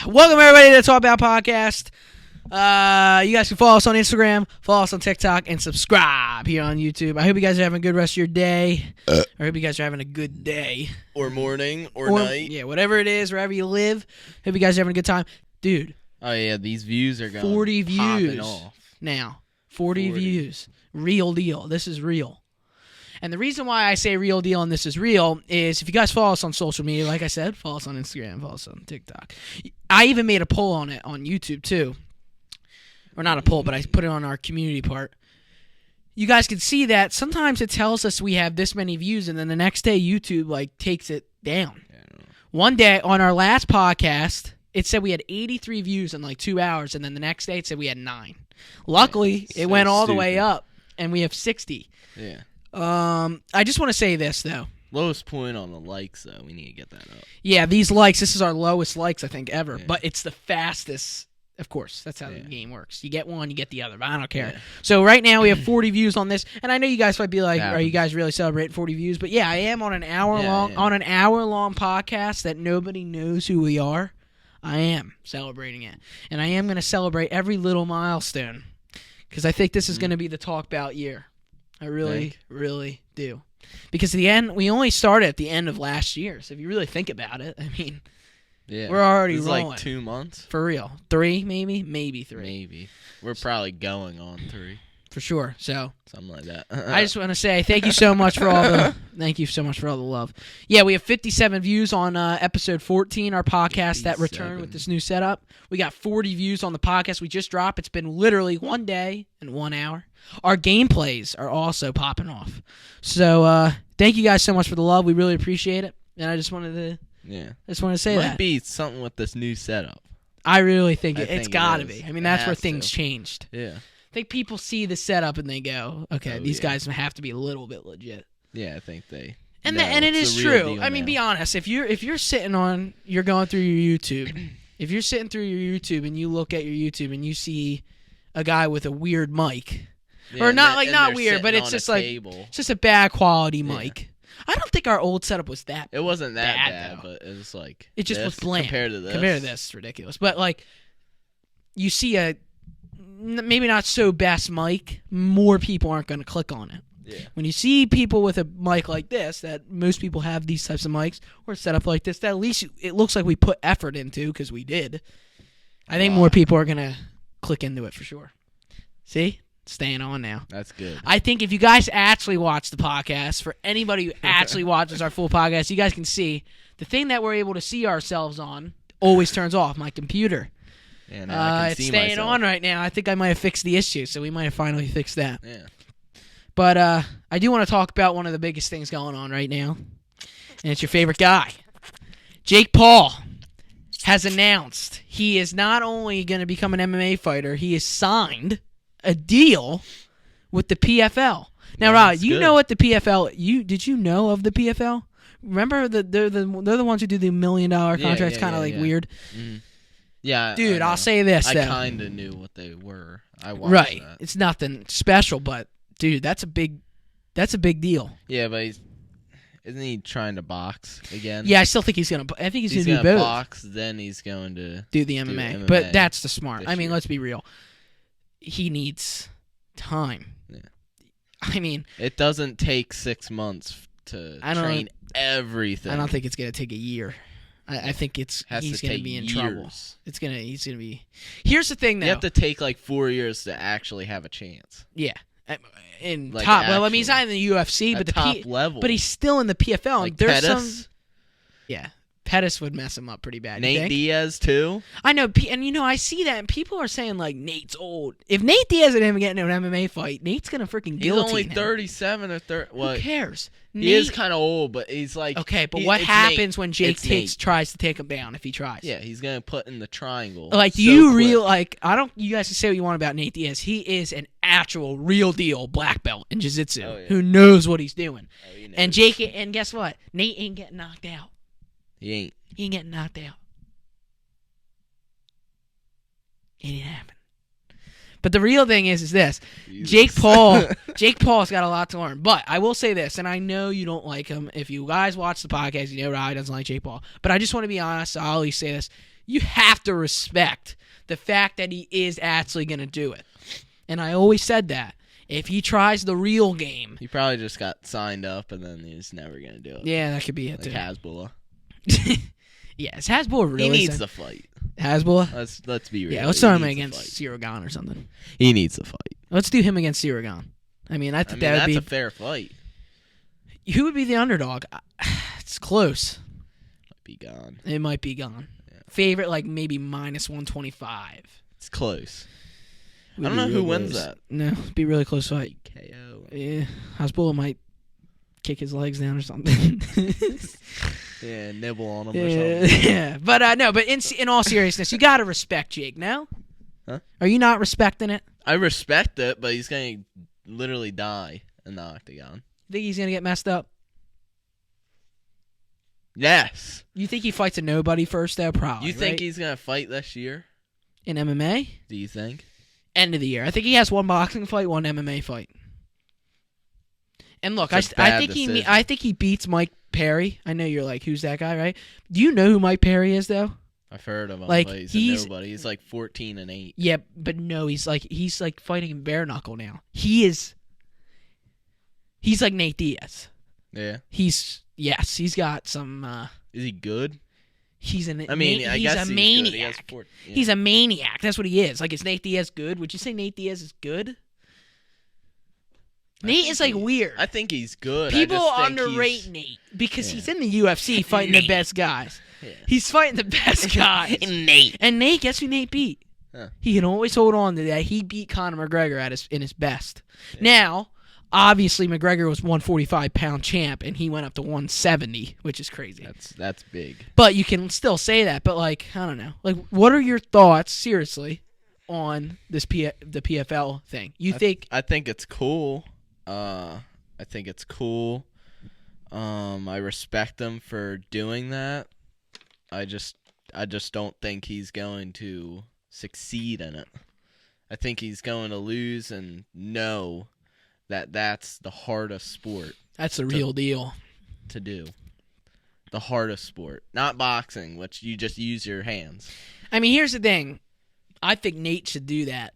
Welcome, everybody, to the Talk About Podcast. You guys can follow us on Instagram, follow us on TikTok, and subscribe here on YouTube. I hope you guys are having a good rest of your day. I hope you guys are having a good day. Or morning, or night. Yeah, whatever it is, wherever you live. Hope you guys are having a good time. Dude. Oh, yeah, these views are going 40 views off. now. 40 views. Real deal. This is real. And the reason why I say real deal and this is real is if you guys follow us on social media, like I said, follow us on Instagram, follow us on TikTok. I even made a poll on it on YouTube too. Or not a poll, but I put it on our community part. You guys can see that sometimes it tells us we have this many views and then the next day YouTube takes it down. One day on our last podcast, it said we had 83 views in 2 hours and then the next day it said we had 9. Luckily, it went all the way up and we have 60. Yeah. I just want to say this, though. Lowest point on the likes, though. We need to get that up. Yeah, these likes, this is our lowest likes, I think, ever. Yeah. But it's the fastest. Of course, that's how the game works. You get one, you get the other, but I don't care. Yeah. So right now we have 40 views on this, and I know you guys might be like, Yeah. are you guys really celebrating 40 views? But yeah, I am on an hour-long podcast that nobody knows who we are. I am celebrating it. And I am going to celebrate every little milestone because I think this is going to be the Talk About year. I really, really do. Because we only started at the end of last year. So if you really think about it, I mean, we're already rolling. Like 2 months? For real. 3, maybe? Maybe 3. Maybe. We're probably going on 3. For sure. So something like that. I just want to say thank you so much for all the love. Yeah, we have 57 views on episode 14, our podcast that returned with this new setup. We got 40 views on the podcast we just dropped. It's been literally 1 day and 1 hour. Our gameplays are also popping off. So thank you guys so much for the love. We really appreciate it. And I just wanted to say that. Might be something with this new setup. I really think it's got to be. I mean, that's where has things to. changed. Yeah. I think people see the setup and they go, okay, these guys have to be a little bit legit. Yeah, I think they. And it is true. I mean, be honest. If you're sitting on, you're going through your YouTube. If you're sitting through your YouTube and you look at your YouTube and you see a guy with a weird mic, or not weird, but it's just it's just a bad quality mic. I don't think our old setup was that. It wasn't that bad but it was like it just was bland compared to this. It's ridiculous. But you see a maybe not so best mic, more people aren't going to click on it. Yeah. When you see people with a mic like this, that most people have these types of mics or set up like this, that at least it looks like we put effort into because we did. I think more people are going to click into it for sure. See? Staying on now. That's good. I think if you guys actually watch the podcast, for anybody who actually watches our full podcast, you guys can see the thing that we're able to see ourselves on always turns off, my computer. Yeah, now I can it's see staying myself. on right now. I think I might have fixed the issue, so we might have finally fixed that. Yeah. But I do want to talk about one of the biggest things going on right now, and it's your favorite guy. Jake Paul has announced he is not only going to become an MMA fighter, he has signed a deal with the PFL. Now, Rod, you know what the PFL? Did you know of the PFL? Remember they're the ones who do the $1 million contracts, kind of weird. Mm-hmm. Yeah, dude, I'll say this. I though. kind of knew what they were. I watched that. It's nothing special, but dude, that's a big deal. Yeah, but isn't he trying to box again? Yeah, I still think he's gonna. I think he's gonna do both. Box, then he's going to do the MMA. But that's the smart. I mean, let's be real. He needs time. Yeah. I mean, it doesn't take 6 months to train everything. I don't think it's gonna take a year. I think he's gonna be in trouble. He's gonna be. Here's the thing, though. You have to take 4 years to actually have a chance. Yeah. In top level. I mean, he's not in the UFC, but the top level. But he's still in the PFL. Like there's Pettis? Yeah. Pettis would mess him up pretty bad. Nate Diaz too. I know, and I see that, and people are saying like Nate's old. If Nate Diaz and him get into an MMA fight, Nate's gonna freaking guillotine him. He's only 37 or 30. Who cares? He is kind of old, but he's like okay. But what happens when Jake tries to take him down? If he tries, yeah, he's gonna put in the triangle. Like, do you I don't. You guys can say what you want about Nate Diaz. He is an actual, real deal black belt in jiu-jitsu who knows what he's doing. Oh, he knows. And Jake, and guess what? Nate ain't getting knocked out. He ain't. He ain't getting knocked out. It ain't happening. But the real thing is this. Jesus. Jake Paul's got a lot to learn. But I will say this, and I know you don't like him. If you guys watch the podcast, you know Riley doesn't like Jake Paul. But I just want to be honest. I'll always say this. You have to respect the fact that he is actually going to do it. And I always said that. If he tries the real game. He probably just got signed up, and then he's never going to do it. Yeah, that could be it, too. Like Hasbulla. Yeah, is Hasbulla really? He needs the fight. Hasbulla? Let's be real. Yeah, let's start him against Sirigan or something. He needs the fight. Let's do him against Sirigan. I mean, that would be... That's a fair fight. Who would be the underdog? It's close. Might be gone. It might be gone. Yeah. Favorite, like, maybe minus 125. It's close. I don't know who wins that. No, it'd be a really close fight. KO. Yeah, Hasbulla might kick his legs down or something. Yeah, nibble on him or something. Yeah, but no, but in all seriousness, you gotta respect Jake. No, huh? Are you not respecting it? I respect it, but he's gonna literally die in the octagon. You think he's gonna get messed up? Yes. You think he fights a nobody first, though? Probably. You think he's gonna fight this year in MMA? Do you think? End of the year. I think he has one boxing fight, one MMA fight. And look, I think he beats Mike Perry. I know you're like, who's that guy, right? Do you know who Mike Perry is, though? I've heard of him. Like, but he's a nobody. He's like 14-8. Yeah, but no, he's like fighting in bare knuckle now. He's like Nate Diaz. Yeah. He's got some. Is he good? He's a guess maniac. He's a maniac. That's what he is. Like, is Nate Diaz good? Would you say Nate Diaz is good? Nate is like weird. I think he's good. People underrate Nate because he's in the UFC fighting the best guys. Yeah. He's fighting the best guys. And Nate, guess who Nate beat? Huh. He can always hold on to that. He beat Conor McGregor in his best. Yeah. Now, obviously, McGregor was 145-pound champ, and he went up to 170, which is crazy. That's big. But you can still say that. But, like, I don't know. Like, what are your thoughts, seriously, on this the PFL thing? I think it's cool. I think it's cool. I respect him for doing that. I just don't think he's going to succeed in it. I think he's going to lose and know that that's the hardest sport. That's the real deal. To do. The hardest sport. Not boxing, which you just use your hands. I mean, here's the thing. I think Nate should do that.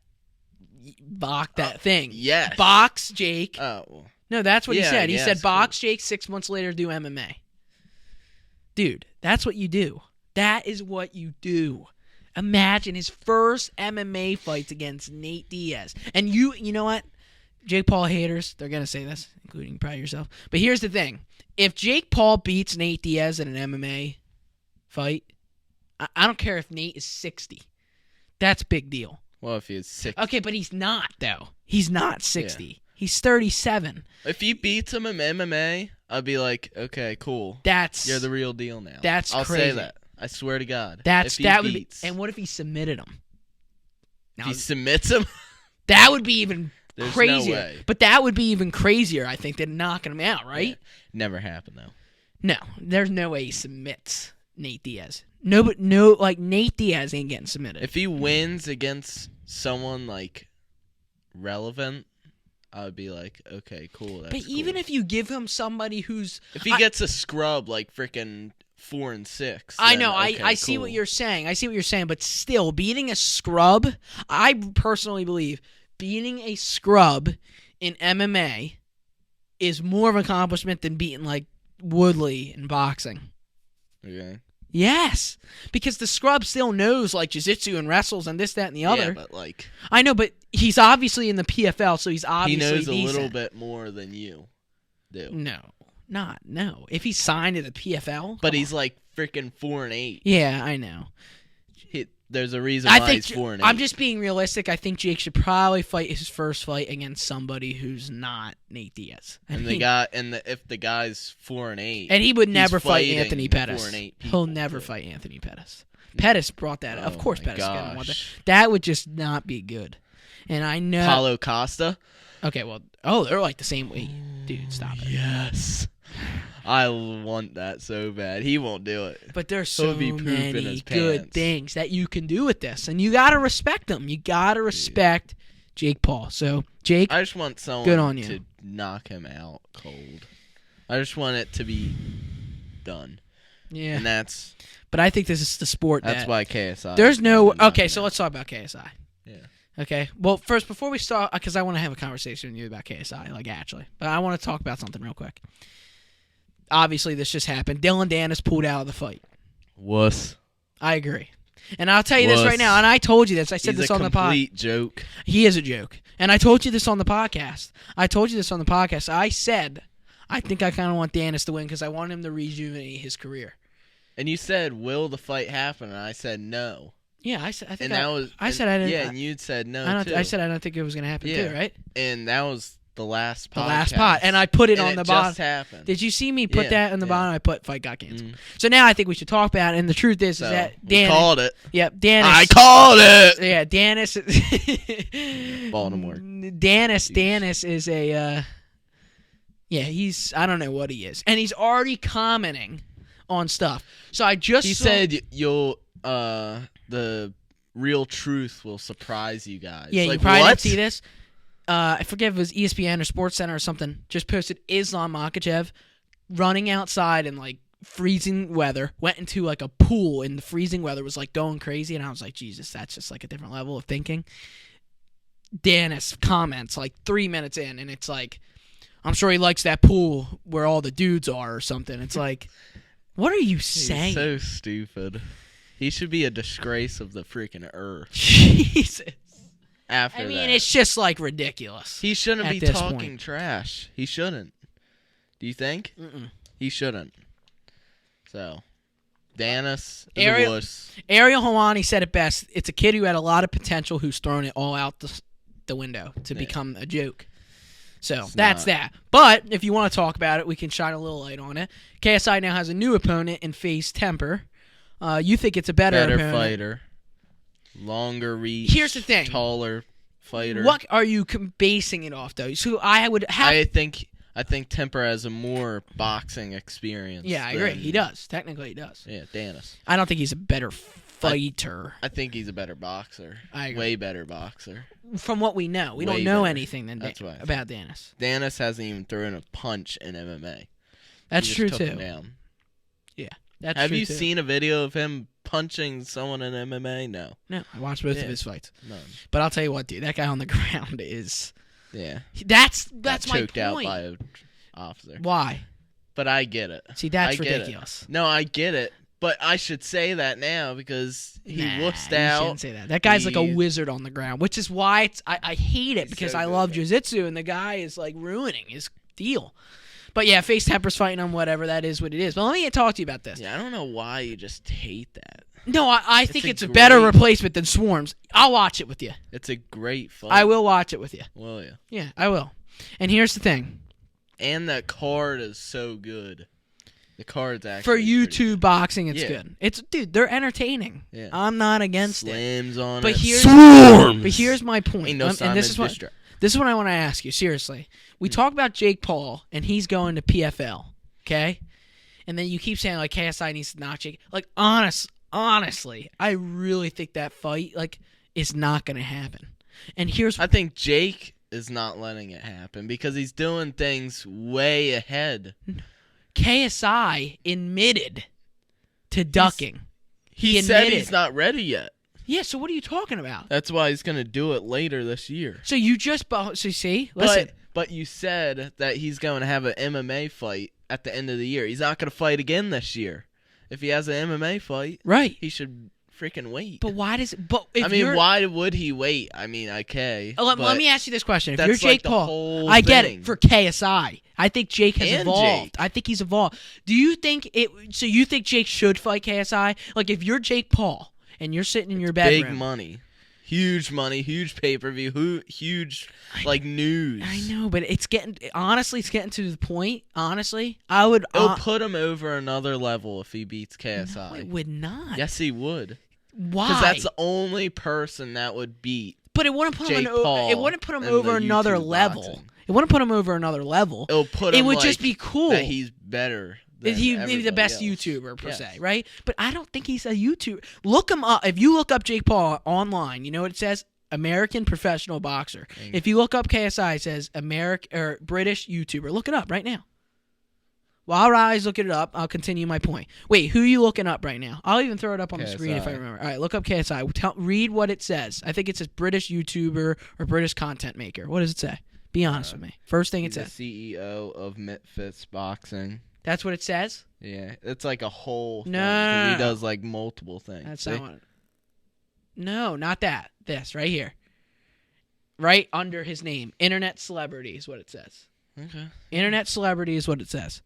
Box that thing. Yes. Box Jake. Oh. No, that's what he said. He said box Jake, 6 months later do MMA. Dude, that's what you do. That is what you do. Imagine his first MMA fights against Nate Diaz. And you know what? Jake Paul haters, they're going to say this, including probably yourself. But here's the thing. If Jake Paul beats Nate Diaz in an MMA fight, I don't care if Nate is 60. That's a big deal. Well, if he's 60. Okay, but he's not, though. He's not 60. Yeah. He's 37. If he beats him in MMA, I'd be like, okay, cool. You're the real deal now. I'll crazy. Say that. I swear to God. Would be. And what if he submitted him? Now, if he submits him? That would be even crazier. No way. But that would be even crazier, I think, than knocking him out, right? Yeah. Never happened, though. No, there's no way he submits Nate Diaz. Like Nate Diaz ain't getting submitted. If he wins against someone like relevant, I would be like, okay, cool. That's even if you give him somebody who's, if he gets a scrub like freaking 4-6, I know. I see what you're saying. But still, beating a scrub, I personally believe beating a scrub in MMA is more of an accomplishment than beating like Woodley in boxing. Okay. Yes, because the scrub still knows like jiu-jitsu and wrestles and this, that, and the other. Yeah, but like I know, but he's obviously in the PFL, so he's obviously he knows decent. A little bit more than you do. No, not. No. If he signed to the PFL, But he's like freaking 4-8. Yeah, I know. There's a reason why he's 4-8. I'm just being realistic. I think Jake should probably fight his first fight against somebody who's not Nate Diaz. If the guy's 4-8, and he would never fight fighting Anthony Pettis. He'll never fight Anthony Pettis. Pettis brought that up. Of course, Pettis is gonna want that. That would just not be good. And I know Paulo Costa. Okay, well, they're like the same weight, dude. Stop it. Yes. I want that so bad. He won't do it. But there's so many good things that you can do with this, and you gotta respect them. You gotta respect Jake Paul. So, Jake, I just want someone to knock him out cold. I just want it to be done. Yeah, and that's. But I think this is the sport. That's why KSI. There's no. Okay, so let's talk about KSI. Yeah. Okay. Well, first, before we start, because I want to have a conversation with you about KSI, actually, but I want to talk about something real quick. Obviously, this just happened. Dylan Danis pulled out of the fight. Wuss. I agree. And I'll tell you this right now, and I told you this. I said this on the pod. He's a complete joke. He is a joke. And I told you this on the podcast. I said, I think I kind of want Danis to win because I want him to rejuvenate his career. And you said, will the fight happen? And I said, no. Yeah, I said, I said I didn't. Yeah, and you'd said no, too. I said I don't think it was going to happen, too, right? And that was the last podcast. The last pod. And I put it on the bottom. It just happened. Did you see me put that in the bottom? I put fight got canceled. So now I think we should talk about it. And the truth is that Danis. Called it. Yep, Danis. I called it. Yeah, Danis. Baltimore. Danis is a. He's. I don't know what he is. And he's already commenting on stuff. So I just. He said you'll. The real truth will surprise you guys. Yeah, you probably didn't see this. I forget if it was ESPN or SportsCenter or something, just posted Islam Makhachev running outside in freezing weather, went into a pool in the freezing weather, was going crazy, and I was like, Jesus, that's just a different level of thinking. Danis comments 3 minutes in, and it's I'm sure he likes that pool where all the dudes are or something. It's what are you saying? He's so stupid. He should be a disgrace of the freaking earth. Jesus. After that. It's just ridiculous. He shouldn't be talking trash. He shouldn't. Do you think? Mm-mm. He shouldn't. So, Danis is a wuss. Ariel Helwani said it best. It's a kid who had a lot of potential who's thrown it all out the window to become a joke. So, that's that. But, if you want to talk about it, we can shine a little light on it. KSI now has a new opponent in FaZe Temper. You think it's a better opponent. Fighter. Longer reach. Here's the thing. Taller fighter. What are you basing it off, though? So I would have. I think Temper has a more boxing experience. Yeah, I agree. He does. Technically, he does. Yeah, Danis. I don't think he's a better fighter. I think he's a better boxer. I agree. Way better boxer. From what we know, we don't know anything about Danis. Danis hasn't even thrown a punch in MMA. That's true took too. Him down. Yeah, that's Have true you too. seen a video of him punching someone in MMA? No. No, I watched both of his fights. None. But I'll tell you what, dude, that guy on the ground is. Yeah. That's my choked point. Out by an officer. Why? But I get it. See, that's ridiculous. No, I get it. But I should say that now because he wussed out. You shouldn't say that. That guy's like a wizard on the ground, which is why I hate it because I love jiu-jitsu, and the guy is ruining his deal. But yeah, FaZe Temper's fighting him, whatever. That is what it is. But let me talk to you about this. Yeah, I don't know why you just hate that. No, I think it's a better replacement than Swarms. I'll watch it with you. It's a great fight. I will watch it with you. Will you? Yeah, I will. And here's the thing. And that card is so good. The card's actually for YouTube boxing, it's good. Dude, they're entertaining. Yeah. I'm not against Slams it. on but it. Swarms! But here's my point. Ain't no and this is what I want to ask you, seriously. We talk about Jake Paul, and he's going to PFL, okay? And then you keep saying, KSI needs to knock Jake. Honestly, I really think that fight, is not going to happen. And I think Jake is not letting it happen because he's doing things way ahead. KSI admitted to ducking. He said he's not ready yet. Yeah, so what are you talking about? That's why he's going to do it later this year. So you just see? Listen. But you said that he's going to have an MMA fight at the end of the year. He's not going to fight again this year. If he has an MMA fight, right, he should freaking wait. But why does? Why would he wait? Okay. Let me ask you this question: if you're Jake Paul, I get it for KSI. I think Jake has And evolved. Jake. I think he's evolved. Do you think it? So you think Jake should fight KSI? Like if you're Jake Paul and you're sitting in your bedroom, Big money, huge pay-per-view, huge like news. I know, but it's getting to the point. Honestly, I would. It'll put him over another level if he beats KSI. No, it would not. Yes, he would. Why? Because that's the only person that would beat. But it wouldn't put Jake him. Paul It wouldn't put him in over the another YouTube level. boxing. It wouldn't put him over another level. It'll put him. It would like, just be cool that he's better. Than He'd be the everybody best else. YouTuber per Yes. se, right? But I don't think he's a YouTuber. Look him up. If you look up Jake Paul online, you know what it says? American professional boxer. If you look up KSI, it says British YouTuber. Look it up right now. While Riley's looking it up, I'll continue my point. Wait, who are you looking up right now? I'll even throw it up on the screen if I remember. All right, look up KSI. Read what it says. I think it says British YouTuber or British content maker. What does it say? Be honest with me. First thing it says. The CEO of Mitfits Boxing. That's what it says? Yeah, it's like a whole thing. No. 'Cause he does like multiple things. That's See? not what. No, not that. This right here. Right under his name. Internet celebrity is what it says. Okay. Internet celebrity is what it says.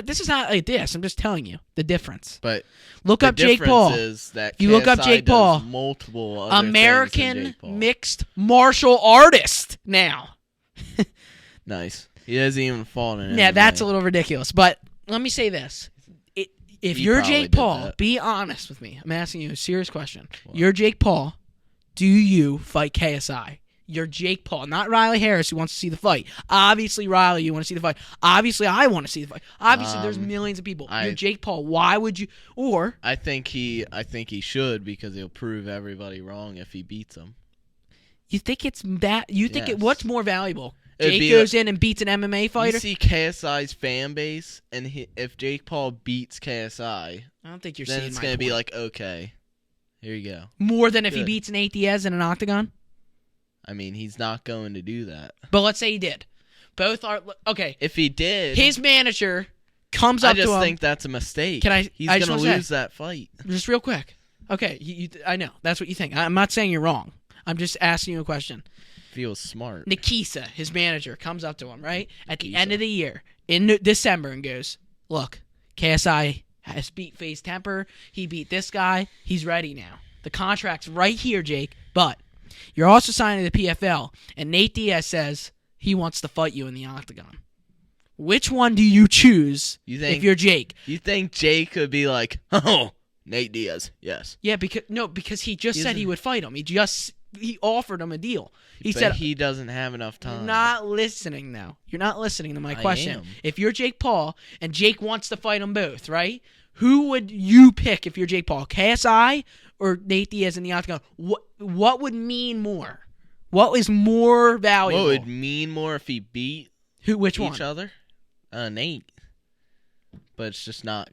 This is not like this. I'm just telling you the difference. But look up Jake Paul. Is that you look up KSI Jake does Paul. Multiple other things than American Jake Paul. mixed martial artist now. Nice. He hasn't even fought in Yeah, MMA. that's a little ridiculous. But let me say this. If He you're probably Jake did Paul, that. be honest with me. I'm asking you a serious question. What? You're Jake Paul. Do you fight KSI? You're Jake Paul, not Riley Harris, who wants to see the fight. Obviously, Riley, you want to see the fight. Obviously, I want to see the fight. Obviously, there's millions of people. You're Jake Paul. Why would you? Or I think he should because he'll prove everybody wrong if he beats them. you think it's that? You think Yes. what's more valuable? It'd Jake be goes in and beats an MMA fighter. You see KSI's fan base, and if Jake Paul beats KSI, I don't think you're then seeing it's my gonna be point. like, okay, here you go. More than if he Good. beats Nate Diaz in an octagon. I mean, he's not going to do that. But let's say he did. Both are okay. If he did, His manager comes up I just to him. think that's a mistake. Can I? He's I just gonna wanna lose that fight. Just real quick. Okay, I know that's what you think. I'm not saying you're wrong. I'm just asking you a question. Feels smart. Nikisa, his manager, comes up to him right at the Nikisa. end of the year in December and goes, "Look, KSI has beat FaZe Temper. He beat this guy. He's ready now. The contract's right here, Jake. But you're also signing the PFL." And Nate Diaz says he wants to fight you in the octagon. Which one do you choose if you're Jake? You think Jake could be like, oh, Nate Diaz, yes. Yeah, because he just said he would fight him. He offered him a deal. He said he doesn't have enough time. You're not listening now. You're not listening to my question. am. If you're Jake Paul and Jake wants to fight them both, right? Who would you pick if you're Jake Paul? KSI or Nate Diaz in the octagon? What would mean more? What is more valuable? What would mean more if he beat Which each one? other? Nate. But it's just not.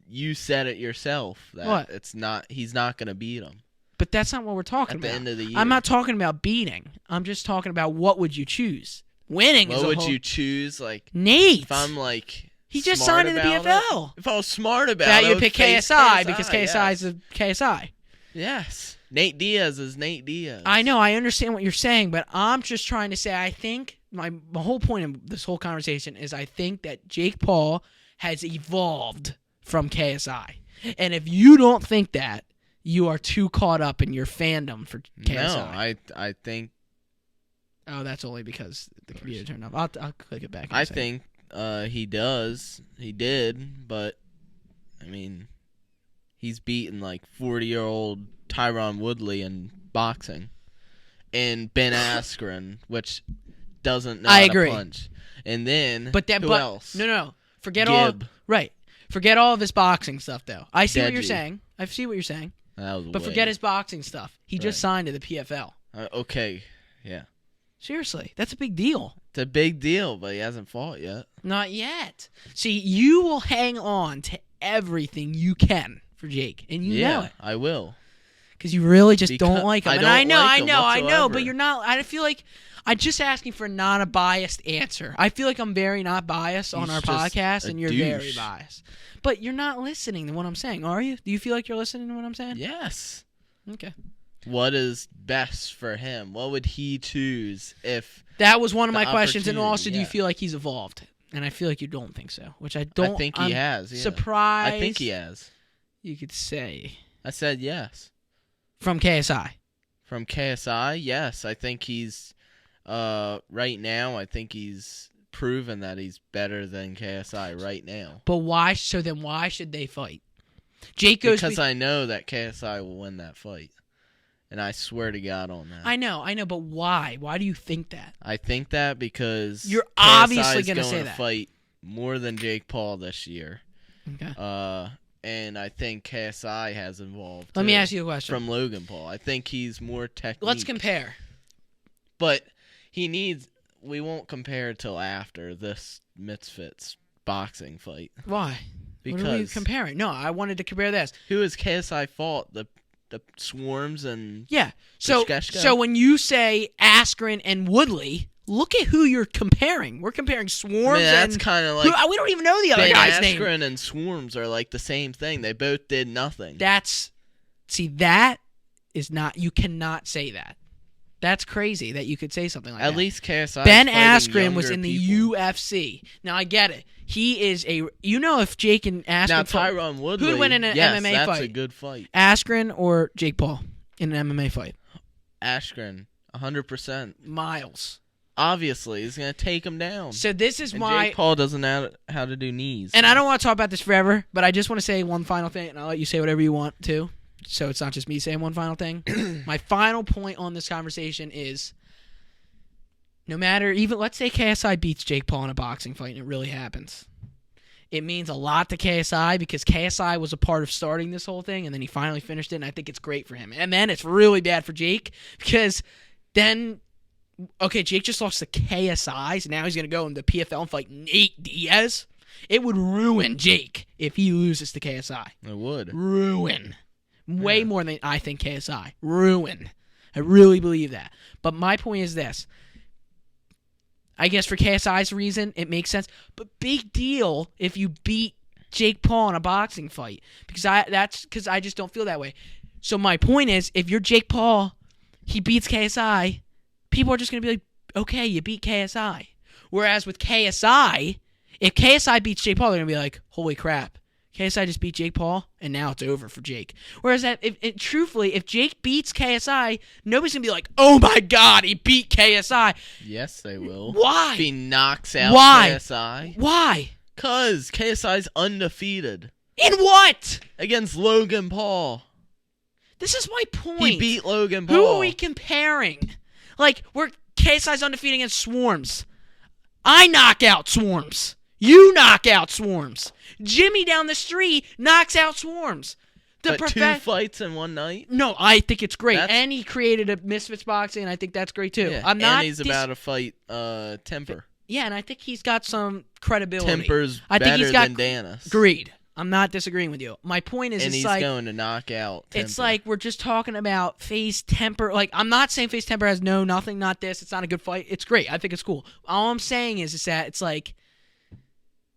You said it yourself that What? it's not. He's not going to beat him. But that's not what we're talking At the about. end of the year. I'm not talking about beating. I'm just talking about what would you choose? Winning is What a would whole... you choose? Like Nate. if I'm like He just smart signed in the about PFL. it, if I was smart about That it, I you'd would pick face KSI because KSI yes. is a KSI. Yes. Nate Diaz is Nate Diaz. I know. I understand what you're saying, but I'm just trying to say I think my whole point of this whole conversation is I think that Jake Paul has evolved from KSI. And if you don't think that, you are too caught up in your fandom for KSI. No, I think Oh, that's only because the computer turned off. I'll click it back. I think he does. He did, but I mean, he's beaten like 40-year-old Tyron Woodley in boxing, and Ben Askren, which doesn't know I how agree. to punch. And then who but else? No. Forget Gibb. Forget all of his boxing stuff, though. I see what you're Deji. saying. I see what you're saying. That was But way- forget his boxing stuff. He just Right. signed to the PFL. Okay, yeah, Seriously, that's a big deal. it's a big deal, but he hasn't fought yet. Not yet. See, you will hang on to everything you can for Jake, and you know it I will. because you really just Because don't like him. I And don't I know, like him I know, but whatsoever. you're not. I feel like I'm just asking for not a biased answer. I feel like I'm very not biased on He's our just podcast, a and you're very douche. biased. But you're not listening to what I'm saying, are you? Do you feel like you're listening to what I'm saying? Yes. Okay. what is best for him? What would he choose if That was one of the my questions. And opportunity, also, do you yeah. feel like he's evolved? And I feel like you don't think so, which I don't. I think he I'm has. Yeah. surprised. I think he has. You could say I said yes. from KSI. From KSI, yes. I think he's right now. I think he's proven that he's better than KSI right now. But why? So then, why should they fight? Jake goes Because I know that KSI will win that fight, and I swear to God on that. I know, but why? Why do you think that? I think that because You're KSI obviously is gonna going say to that. fight more than Jake Paul this year. Okay. And I think KSI has evolved. Let me too, ask you a question. from Logan Paul. I think he's more technique. Let's compare. But he needs. We won't compare till after this Misfits boxing fight. Why? Because what are we comparing? No, I wanted to compare this. who has KSI fought? The Swarms and Yeah. So Shkeshko? when you say Askren and Woodley, look at who you're comparing. We're comparing Swarms that's and kind of who, like we don't even know the other Ben guy's name. Askren and Swarms are like the same thing. They both did nothing. That is not. You cannot say that. That's crazy that you could say something like that. At least KSI. Ben Askren was in the UFC. Now I get it. He is a. You know, if Jake and Askren. Now Tyron Woodley. Who'd win in an yes, MMA that's fight? a good fight. Askren or Jake Paul in an MMA fight? Askren, 100%. Miles. Obviously, he's gonna take him down. So this is And why. Jake Paul doesn't know how to do knees. And I don't want to talk about this forever, but I just want to say one final thing, and I'll let you say whatever you want to. So it's not just me saying one final thing. My final point on this conversation is, no matter, even let's say KSI beats Jake Paul in a boxing fight, and it really happens. It means a lot to KSI because KSI was a part of starting this whole thing, and then he finally finished it, and I think it's great for him. And then it's really bad for Jake because then, okay, Jake just lost to KSI, so now he's going to go into PFL and fight Nate Diaz. It would ruin Jake if he loses to KSI. It would. Ruin. Way more than I think KSI. Ruin. I really believe that. But my point is this. I guess for KSI's reason, it makes sense. But big deal if you beat Jake Paul in a boxing fight. Because I just don't feel that way. So my point is, if you're Jake Paul, he beats KSI, people are just going to be like, okay, you beat KSI. Whereas with KSI, if KSI beats Jake Paul, they're going to be like, holy crap. KSI just beat Jake Paul, and now it's over for Jake. Whereas, truthfully, if Jake beats KSI, nobody's going to be like, oh my God, he beat KSI. Yes, they will. Why? If he knocks out Why? KSI. Why? Because KSI's undefeated. In what? Against Logan Paul. This is my point. He beat Logan Paul. Who are we comparing? Like, we're KSI's undefeated against Swarms. I knock out Swarms. You knock out Swarms. Jimmy down the street knocks out Swarms. But 2 fights in one night? No, I think it's great. And he created a Misfits boxing, and I think that's great too. Yeah, I'm not and he's about to fight Temper. Yeah, and I think he's got some credibility. Temper's I think he's got better than Danis. Agreed. I'm not disagreeing with you. My point is, and it's he's like, going to knock out Temper. It's like we're just talking about Face Temper. Like, I'm not saying Face Temper has nothing, not this. It's not a good fight. It's great. I think it's cool. All I'm saying is that it's like,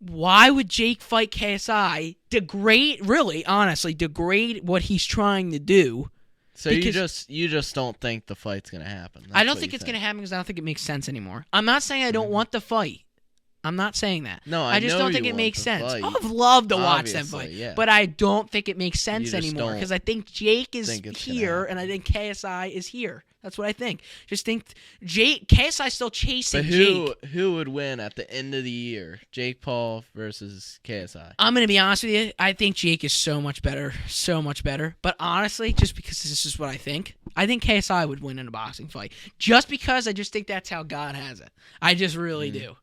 why would Jake fight KSI? Degrade what he's trying to do. So you just don't think the fight's gonna happen? I don't think it's gonna happen because I don't think it makes sense anymore. I'm not saying I don't want the fight. I'm not saying that. No, I just know don't think you it makes want the sense. fight. I'd love to watch that Obviously, fight, yeah. but I don't think it makes sense You just anymore don't because I think Jake is think it's gonna here happen. and I think KSI is here. That's what I think. Just think KSI still chasing Jake. Who would win at the end of the year? Jake Paul versus KSI. I'm going to be honest with you. I think Jake is so much better. But honestly, just because this is what I think KSI would win in a boxing fight. Just because I just think that's how God has it. I just really do.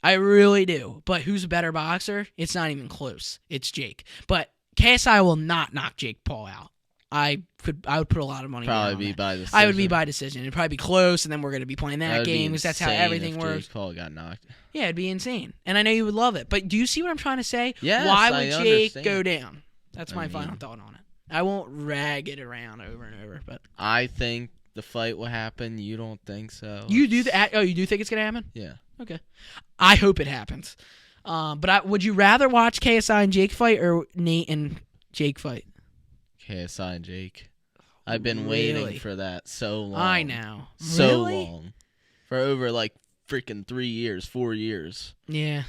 I really do. But who's a better boxer? It's not even close. It's Jake. But KSI will not knock Jake Paul out. I would put a lot of money Probably on be that. by decision. I would be by decision. It'd probably be close, and then we're going to be playing that That'd game be because that's how insane everything if works. Jake Paul got knocked. Yeah, it'd be insane. And I know you would love it. But do you see what I'm trying to say? Yes, Why would I Jake understand. go down? That's my final thought on it. I won't rag it around over and over. But I think the fight will happen. You don't think so? you do that? Oh, you do think it's going to happen? Yeah. Okay. I hope it happens. But would you rather watch KSI and Jake fight or Nate and Jake fight? KSI and Jake. I've been waiting for that so long. I know. So Really? long. For over like freaking 3 years, 4 years. Yeah.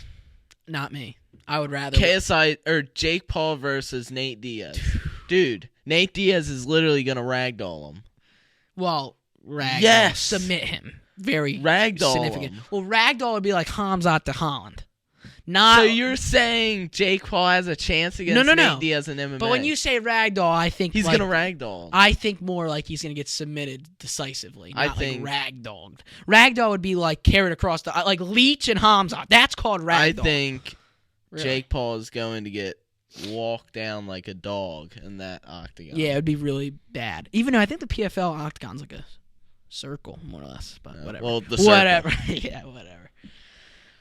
Not me. I would rather KSI or Jake Paul versus Nate Diaz. Dude, Nate Diaz is literally gonna ragdoll him. Well, ragdoll. Yes. Submit him. Very Ragdoll significant. him. Well, ragdoll would be like Hamzat to Holland. Not. So you're saying Jake Paul has a chance against Nate Diaz in MMA? But when you say ragdoll, I think he's like, gonna ragdoll him. I think more like he's gonna get submitted decisively. Not I think like ragdolled. Ragdoll would be like carried across the like Leech and Hamzat. That's called ragdoll. I think Really? Jake Paul is going to get walked down like a dog in that octagon. Yeah, it would be really bad. Even though I think the PFL octagon's like a circle, more or less. But whatever. Well, the whatever. Yeah, whatever.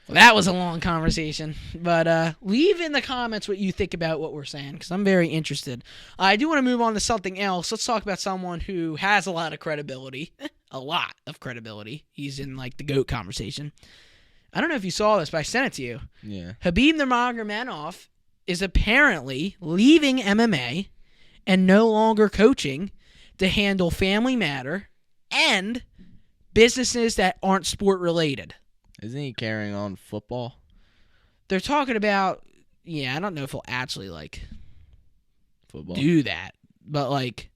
Well, that was a long conversation. But leave in the comments what you think about what we're saying, because I'm very interested. I do want to move on to something else. Let's talk about someone who has a lot of credibility. A lot of credibility. He's in like the GOAT conversation. I don't know if you saw this, but I sent it to you. Yeah. Khabib Nurmagomedov is apparently leaving MMA and no longer coaching to handle family matter and businesses that aren't sport related. Isn't he carrying on football? They're talking about, I don't know if he'll actually like Football. do that, but like,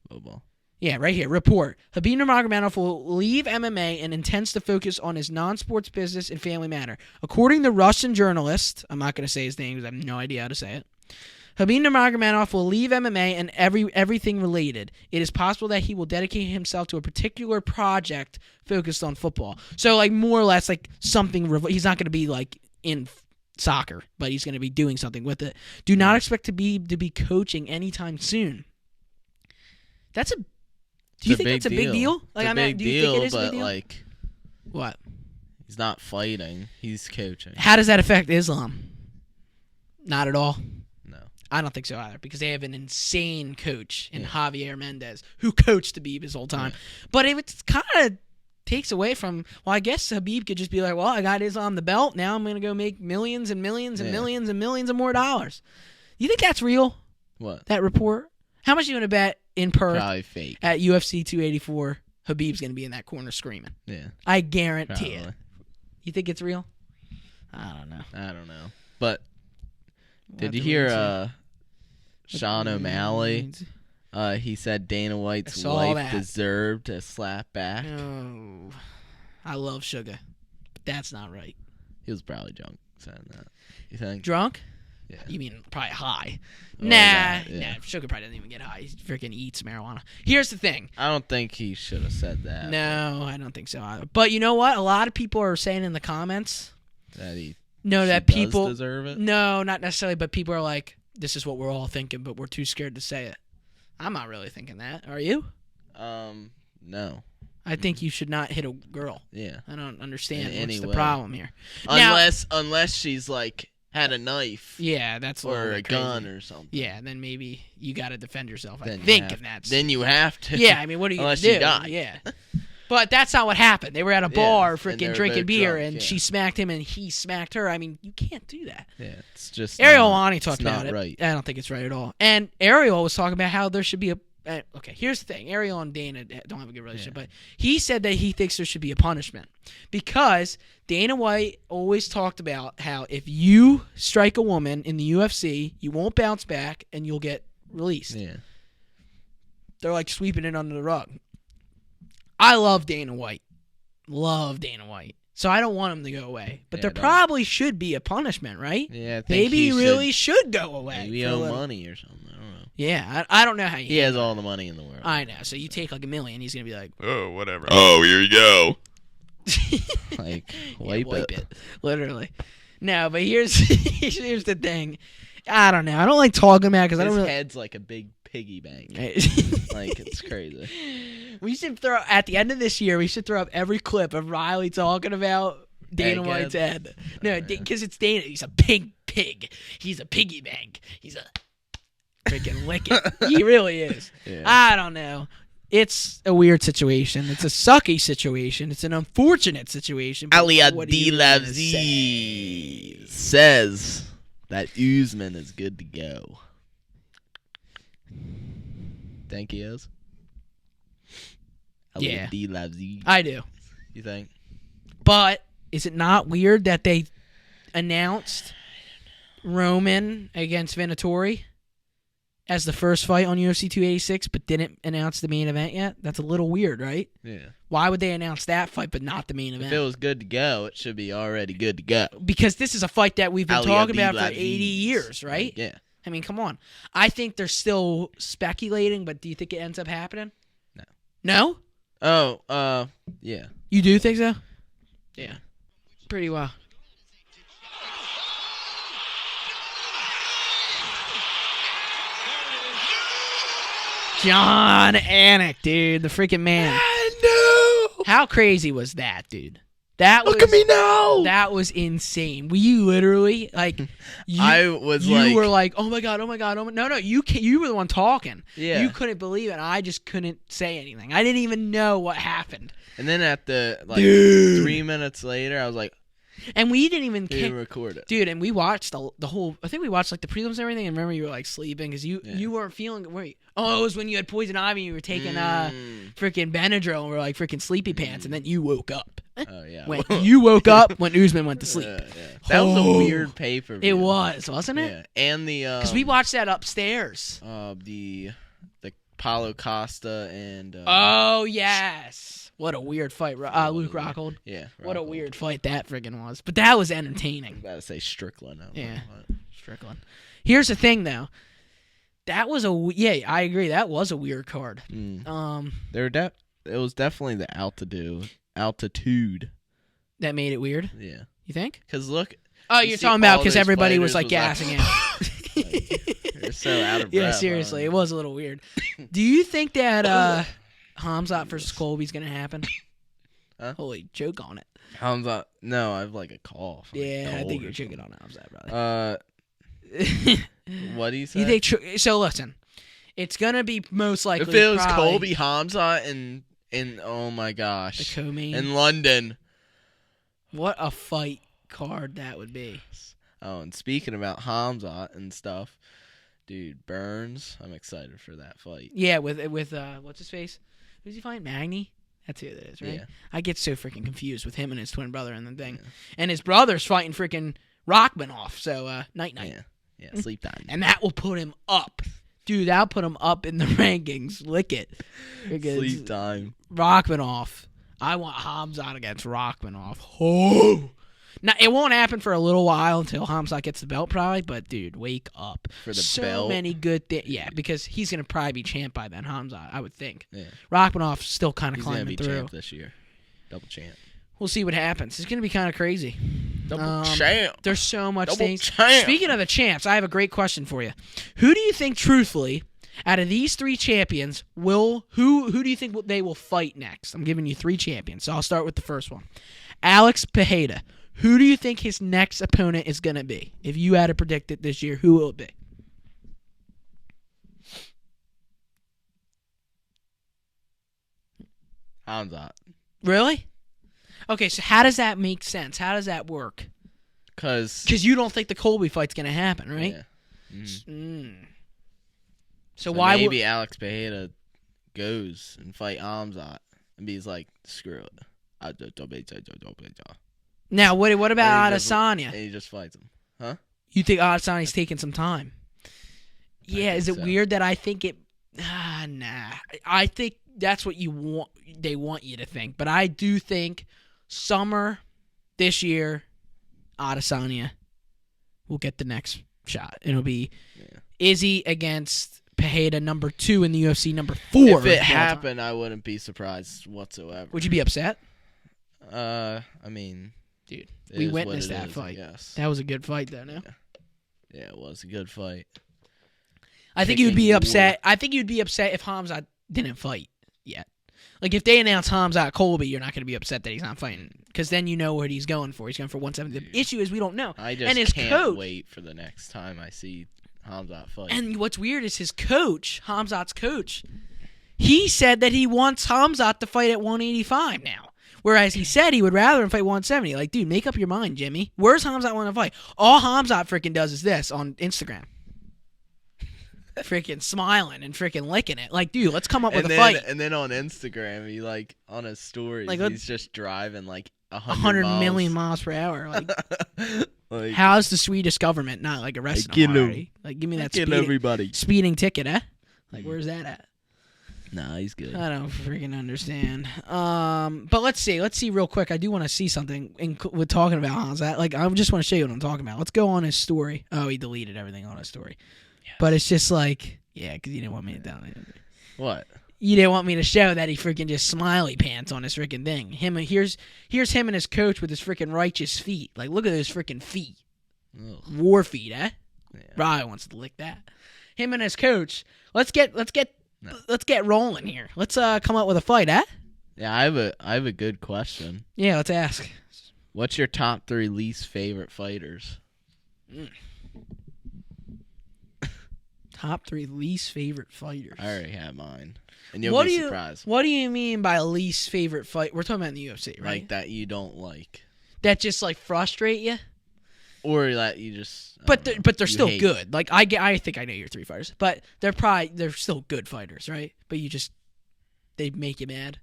Football. yeah, right here. Report. Khabib Nurmagomedov will leave MMA and intends to focus on his non-sports business and family matter. According to Russian journalist, I'm not going to say his name because I have no idea how to say it. Khabib Nurmagomedov will leave MMA and everything related. It is possible that he will dedicate himself to a particular project focused on football. So, like, more or less, like, something... he's not going to be, like, in soccer, but he's going to be doing something with it. Do not expect to be coaching anytime soon. That's a... Do you think that's a big deal? Like, it's a big do you think it is but a big deal? like, what? he's not fighting. He's coaching. How does that affect Islam? Not at all. No. I don't think so either, because they have an insane coach in Javier Mendez who coached Khabib his whole time. Yeah. But it kind of takes away from, well, I guess Khabib could just be like, well, I got Islam the belt. Now I'm going to go make millions and millions and millions and millions of more dollars. You think that's real? What? That report? How much are you going to bet in Perth Probably fake. at UFC 284 Khabib's going to be in that corner screaming? Yeah. I guarantee Probably. it. You think it's real? I don't know. But did you hear Sean O'Malley? He said Dana White's wife deserved a slap back. Oh, I love Suga, but that's not right. He was probably drunk saying that. You think? Drunk? Yeah. You mean probably high? Or Nah, Suga probably doesn't even get high. He freaking eats marijuana. Here's the thing. I don't think he should have said that. No, I don't think so either. But you know what? A lot of people are saying in the comments that people deserve it. No, not necessarily. But people are like, "This is what we're all thinking," but we're too scared to say it. I'm not really thinking that. Are you? No. I think you should not hit a girl. Yeah. I don't understand what's the way. problem here. Unless she's like had a knife. Yeah, that's or a crazy. gun or something. Yeah, then maybe you got to defend yourself. Then you have to. Yeah, I mean, what are you going to do? Unless you die. Yeah. But that's not what happened. They were at a bar freaking drinking beer, drunk, and she smacked him, and he smacked her. I mean, you can't do that. Yeah, it's just Ariel Alani talked about it. Right. I don't think it's right at all. And Ariel was talking about how there should be a... okay, here's the thing. Ariel and Dana don't have a good relationship, but he said that he thinks there should be a punishment because Dana White always talked about how if you strike a woman in the UFC, you won't bounce back, and you'll get released. Yeah. They're like sweeping it under the rug. I love Dana White. Love Dana White. So I don't want him to go away. But there probably should be a punishment, right? Yeah, I think maybe he really should go away. Maybe owe money or something. I don't know. Yeah, I don't know how he has all the money in the world. I know. So you take like $1 million, he's going to be like, oh, whatever. Oh, here you go. Like, wipe it. Literally. No, but here's the thing. I don't know. I don't like talking about it because I don't really... His head's like a big piggy bank. Like, it's crazy. We should throw, at the end of this year, we should throw up every clip of Riley talking about Dana White's head. No, because it's Dana. He's a pig. He's a piggy bank. He's a freaking lick it. He really is. Yeah. I don't know. It's a weird situation. It's a sucky situation. It's an unfortunate situation. Ali Abdelaziz says that Usman is good to go. think he is? Yeah. D loves you. I do. You think? But is it not weird that they announced Roman against Venatori as the first fight on UFC 286, but didn't announce the main event yet? That's a little weird, right? Yeah. Why would they announce that fight but not the main event? If it was good to go, it should be already good to go. Because this is a fight that we've been talking about for 80 Leaving. years, right? Yeah. I mean, come on. I think they're still speculating, but do you think it ends up happening? No. No? Oh, yeah. You do think so? Yeah. Pretty well. John Anik, dude. The freaking man. No! How crazy was that, dude? That Look was, at me now! That was insane. We literally, like, you were like, oh my god, oh my god, oh my. No, you were the one talking. Yeah. You couldn't believe it. I just couldn't say anything. I didn't even know what happened. And then at the, Dude. 3 minutes later, I was like, And we didn't even record it. Dude, and we watched the whole. I think we watched like the prelims and everything. And remember, you were like sleeping because you weren't feeling. Wait, oh, it was when you had poison ivy. And you were taking freaking Benadryl and were like freaking sleepy pants, and then you woke up. Oh yeah. When you woke up when Usman went to sleep. Yeah. That was a weird pay-per-view. It was, wasn't it? Yeah, and the Because we watched that upstairs. the Paulo Costa and Oh yes, what a weird fight, Luke Rockhold. Yeah. What a Rockhold. weird fight that friggin' was. But that was I was entertaining. about to say Strickland. Yeah. Strickland. Here's the thing, though. That was I agree. That was a weird card. It was definitely the altitude. That made it weird. Yeah. You think? Because look. Oh, you you're see talking about all because those everybody was fighters like gassing out. They're so out of breath. Yeah, seriously, it was a little weird. Do you think that Hamzat versus Colby's gonna happen? Huh? Holy, choke on it. Hamzat. No, I have like a cough. Yeah, I think you're choking on Hamzat, brother. What do you say? You think? So listen, it's gonna be most likely. If it was probably Colby Hamzat and oh my gosh, the co-main in London. What a fight card that would be. Oh, and speaking about Hamzat and stuff, dude, Burns. I'm excited for that fight. Yeah, with what's his face? Who's he fighting? Magny? That's who it is, right? Yeah. I get so freaking confused with him and his twin brother and the thing. Yeah. And his brother's fighting freaking Rockman off. So night. Yeah, sleep time. And that will put him up. Dude, that'll put him up in the rankings. Lick it. Sleep time. Rockman off. I want Hamzat against Rockman off. Oh. Now, it won't happen for a little while until Hamzat gets the belt, probably. But, dude, wake up. For the so belt? So many good things. Yeah, because he's going to probably be champ by then, Hamzat, I would think. Yeah. Rockmanoff's still kind of climbing through. He's going to be champ this year. Double champ. We'll see what happens. It's going to be kind of crazy. Double champ. There's so much Double things. Champ. Speaking of the champs, I have a great question for you. Who do you think, truthfully, out of these three champions, who do you think they will fight next? I'm giving you three champions, so I'll start with the first one. Alex Pereira. Who do you think his next opponent is going to be? If you had to predict it this year, who will it be? Hamzat. Really? Okay, so how does that make sense? How does that work? Because you don't think the Colby fight's going to happen, right? Yeah. So why maybe Alex Pereira goes and fight Hamzat and be like, screw it. Now, what about And Adesanya? he just fights him. Huh? You think Adesanya's taking some time? Yeah, is it weird that I think it... nah. I think that's what they want you to think. But I do think summer this year, Adesanya will get the next shot. It'll be Izzy against Pereira, number 2 in the UFC, number 4. If it happened, I wouldn't be surprised whatsoever. Would you be upset? I mean... Dude, we witnessed that fight. Yes. That was a good fight, though, no? Yeah, it was a good fight. I think you'd be upset. I think you'd be upset if Hamzat didn't fight yet. Like, if they announce Hamzat Colby, you're not going to be upset that he's not fighting. Because then you know what he's going for. He's going for 170. The issue is we don't know. I just and his can't wait for the next time I see Hamzat fight. And what's weird is his coach, Hamzat's coach, he said that he wants Hamzat to fight at 185 now. Whereas he said he would rather him fight 170. Like, dude, make up your mind, Jimmy. Where's Hamzat want to fight? All Hamzat freaking does is this on Instagram. freaking smiling and freaking licking it. Like, dude, let's come up with a fight. And then on Instagram, he like on his stories, Like, he's just driving like 100 million miles per hour. Like, how's the Swedish government not like arresting him already? Like, give me that speeding ticket, eh? Like, where's that at? Nah, he's good. I don't freaking understand. But let's see real quick. I do want to see something with talking about Hans. Like, I just want to show you what I'm talking about. Let's go on his story. Oh, he deleted everything on his story. Yes. But it's just like, yeah, because you didn't want me to down it. What? You didn't want me to show that he freaking just smiley pants on his freaking thing. Here's him and his coach with his freaking righteous feet. Like, look at those freaking feet. Ugh. War feet, eh? Yeah. Rye wants to lick that. Him and his coach. Let's get rolling here. Let's come up with a fight, eh? Yeah, I have a good question. Yeah, let's ask. What's your top 3 least favorite fighters? Top 3 least favorite fighters. I already have mine. And you'll be surprised. What do you mean by least favorite fight? We're talking about in the UFC, right? Like that you don't like. That just like frustrate you? Or that you just But they're still good. Like I think I know your 3 fighters. But they're still good fighters, right? But they make you mad.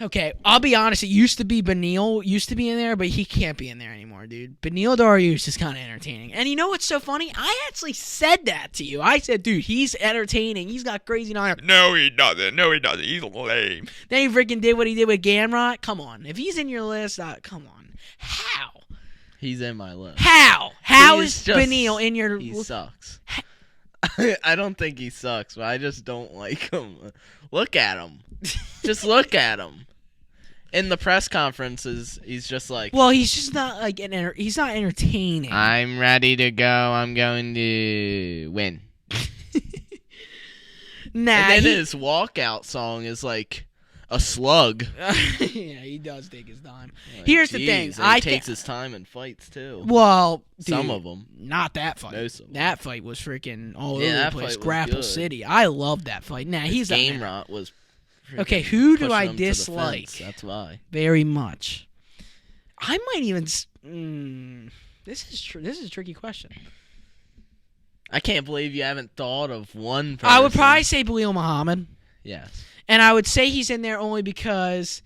Okay, I'll be honest. It used to be Beneil used to be in there, but he can't be in there anymore, dude. Beneil Dariush is kind of entertaining. And you know what's so funny? I actually said that to you. I said, dude, he's entertaining. He's got crazy knowledge. No, he doesn't. He's lame. Then he freaking did what he did with Gamrot. Come on. If he's in your list, come on. How? He's in my list. How is Beneil in your list? He sucks. I don't think he sucks, but I just don't like him. Look at him. Just look at him. In the press conferences, he's just like... Well, he's just not like he's not entertaining. I'm ready to go. I'm going to win. Nah. And then his walkout song is like a slug. Yeah, he does take his time. Like, here's the thing. He takes his time in fights, too. Well, dude, some of them. Not that fight. Most of them. That fight was freaking all over the place. Fight Grapple City. I love that fight. Nah, he's Game Rot was... Okay, who do I dislike? That's why. Very much. I might even... This is a tricky question. I can't believe you haven't thought of one person. I would probably say Belal Muhammad. Yes. And I would say he's in there only because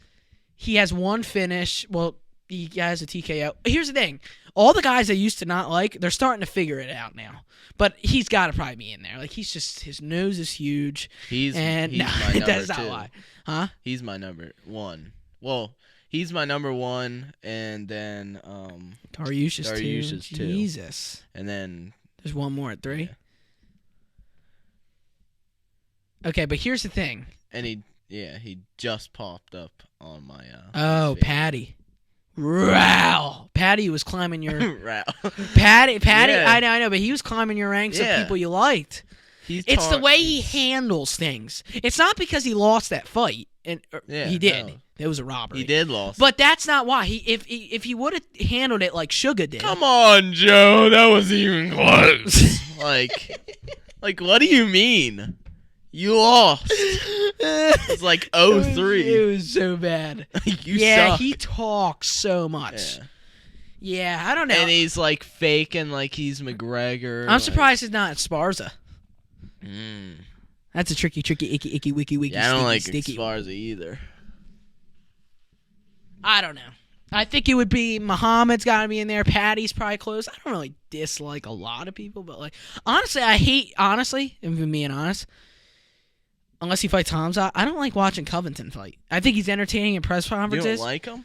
he has one finish. Well, he has a TKO. Here's the thing. All the guys I used to not like, they're starting to figure it out now. But he's got to probably be in there. Like, he's just, his nose is huge. He's my number that's 2. not why. Huh? He's my number 1. Well, he's my number 1, and then Dariush is 2. 2. Jesus. And then there's one more at 3. Yeah. Okay, but here's the thing. And he just popped up on my Patty. Wow. Patty was climbing your Patty, yeah. I know, but he was climbing your ranks of people you liked. It's the way he handles things. It's not because he lost that fight. And he did. No. It was a robbery. He did lose. But that's not why. If he would have handled it like Suga did. Come on, Joe. That wasn't even close. like what do you mean? You lost. It's like 0-3. It was so bad. You suck. He talks so much. Yeah, I don't know. And he's like faking like he's McGregor. I'm surprised he's not Esparza. That's a tricky, icky, wiki. Yeah, I don't like Esparza either. I don't know. I think it would be Muhammad's got to be in there. Patty's probably close. I don't really dislike a lot of people, but like honestly, if I'm being honest, unless he fights Hamza, I don't like watching Covington fight. I think he's entertaining in press conferences. You don't like him?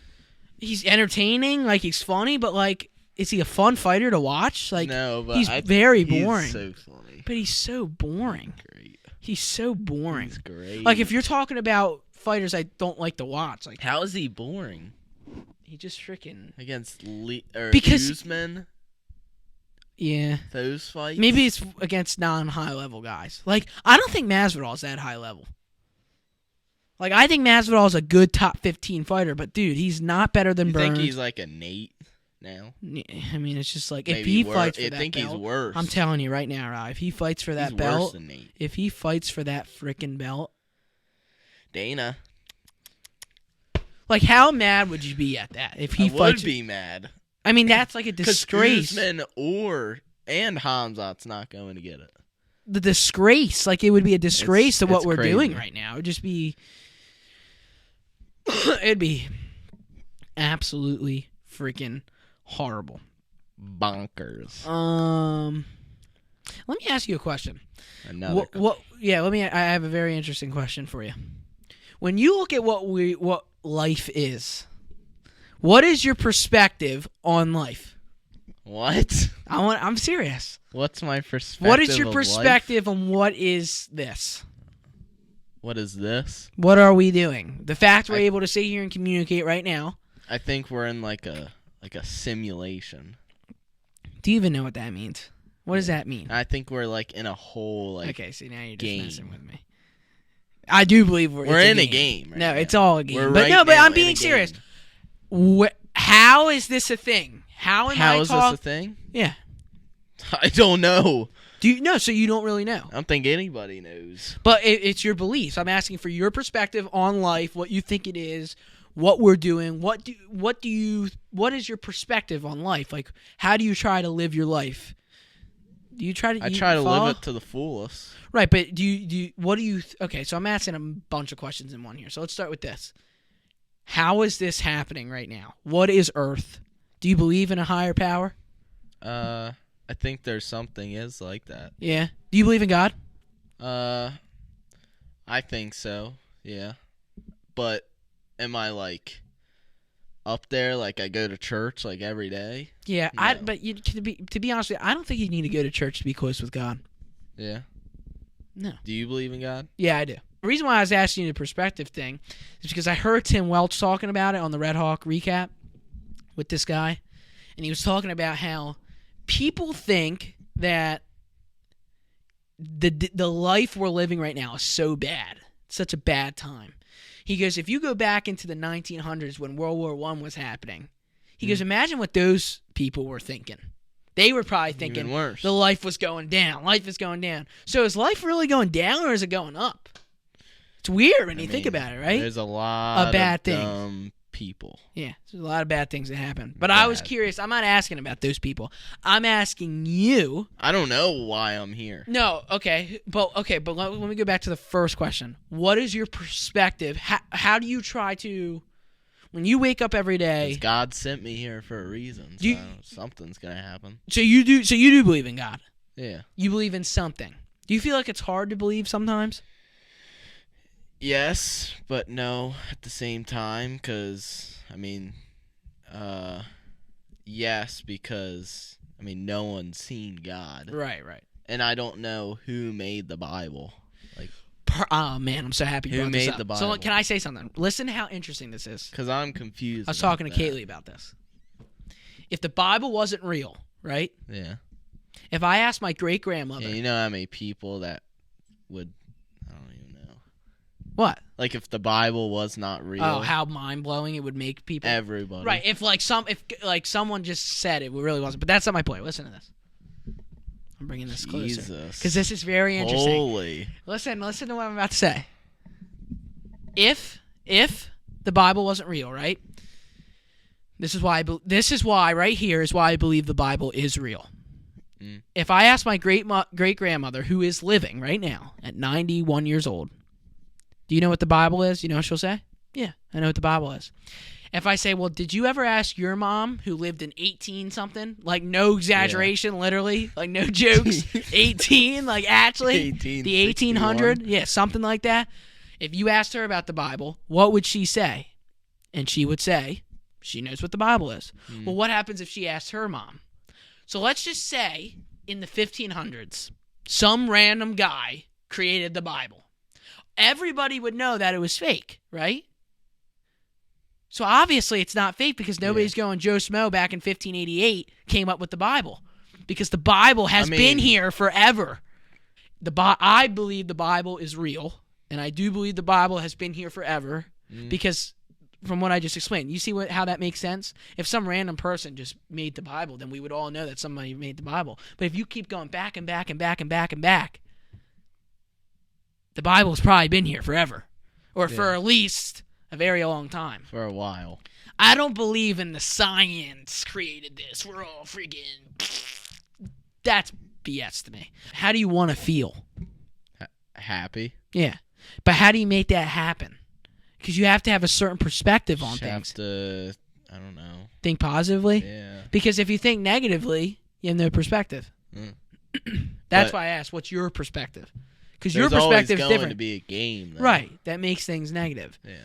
He's entertaining, like he's funny, but like, is he a fun fighter to watch? Like, no, but he's very boring. He's so funny. But he's so boring. Great. He's so boring. He's great. Like, if you're talking about fighters I don't like to watch, like, how is he boring? He just freaking against Usman. Yeah. Those fights? Maybe it's against non-high level guys. Like, I don't think Masvidal's that high level. Like, I think Masvidal's a good top 15 fighter, but dude, he's not better than Burns. You think he's like a Nate now? I mean, it's just like, if Maybe he fights for that belt. I think he's worse. I'm telling you right now, Rob, if he fights for that belt, worse than Nate. If he fights for that freaking belt, Dana. Like, how mad would you be at that? If he I would be mad. I mean, that's like a disgrace. Usman and Hamzat's not going to get it. the disgrace. Like, it would be a disgrace to what it's we're crazy. doing right now. It would just be... it'd be absolutely freaking horrible. Bonkers. Let me ask you a question. Another. I have a very interesting question for you. When you look at what life is, what is your perspective on life? What? I'm serious. What's my perspective? What is your of perspective life? on what is this? What is this? What are we doing? The fact we're able to sit here and communicate right now. I think we're in like a simulation. Do you even know what that means? What does that mean? I think we're like in a whole Okay, see, now you're just game. messing with me. I do believe we're in a a game. Right no, now. it's all a game. We're But right no, but now I'm in being a serious. game. How is this a thing? How Is talking? this a thing? Yeah. I don't know. Do you know? So you don't really know. I don't think anybody knows. But it's your beliefs. I'm asking for your perspective on life, what you think it is, what we're doing. What is your perspective on life? Like, how do you try to live your life? Do you try to? I try to live it to the fullest. Right, but okay, so I'm asking a bunch of questions in one here. So let's start with this. How is this happening right now? What is Earth? Do you believe in a higher power? I think there's something is like that. Yeah. Do you believe in God? I think so. Yeah. But am I like up there? Like I go to church like every day? Yeah. No. To be honest with you, I don't think you need to go to church to be close with God. Yeah. No. Do you believe in God? Yeah, I do. The reason why I was asking you the perspective thing is because I heard Tim Welch talking about it on the Red Hawk recap with this guy, and he was talking about how people think that the life we're living right now is so bad. It's such a bad time. He goes, if you go back into the 1900s when World War I was happening, he goes, imagine what those people were thinking. They were probably thinking Even worse. the life was going down. Life is going down. So is life really going down or is it going up? It's weird when you think about it, right? There's a lot of bad things. Dumb people. Yeah, there's a lot of bad things that happen. But I was curious. I'm not asking about those people. I'm asking you. I don't know why I'm here. No, okay. But let me go back to the first question. What is your perspective? How do you try to, when you wake up every day? God sent me here for a reason. So something's gonna happen. So you do believe in God? Yeah. You believe in something. Do you feel like it's hard to believe sometimes? Yes, but no at the same time, because, yes, because, no one's seen God. Right. And I don't know who made the Bible. Oh, man, I'm so happy you Who brought this made up. the Bible? So can I say something? Listen to how interesting this is. Because I'm confused. I was talking to Kaylee about this. If the Bible wasn't real, right? Yeah. If I asked my great-grandmother... Yeah, you know how many people that would... I don't even know. What? Like if the Bible was not real. Oh, how mind-blowing it would make people. Everybody. Right. If someone just said it really wasn't. But that's not my point. Listen to this. I'm bringing this closer. Because this is very interesting. Holy. Listen to what I'm about to say. If the Bible wasn't real, right? This is why right here is why I believe the Bible is real. If I ask my great-grandmother, who is living right now at 91 years old, do you know what the Bible is? You know what she'll say? Yeah, I know what the Bible is. If I say, well, did you ever ask your mom who lived in 18-something? Like, no exaggeration, literally. Like, no jokes. 18, like, actually. The 1800? Yeah, something like that. If you asked her about the Bible, what would she say? And she would say, she knows what the Bible is. Well, what happens if she asked her mom? So let's just say, in the 1500s, some random guy created the Bible. Everybody would know that it was fake, right? So obviously it's not fake because nobody's going, Joe Smo back in 1588 came up with the Bible. Because the Bible has been here forever. I believe the Bible is real, and I do believe the Bible has been here forever because from what I just explained, you see how that makes sense? If some random person just made the Bible, then we would all know that somebody made the Bible. But if you keep going back and back and back and back and back, the Bible's probably been here forever. Or for at least a very long time. For a while. I don't believe in the science created this. We're all freaking... That's BS to me. How do you want to feel? Happy. Yeah. But how do you make that happen? Because you have to have a certain perspective on Just things. have to, I don't know. Think positively? Yeah. Because if you think negatively, you have no perspective. That's why I asked, what's your perspective? Because your perspective is different. To be a game, though. Right. That makes things negative. Yeah.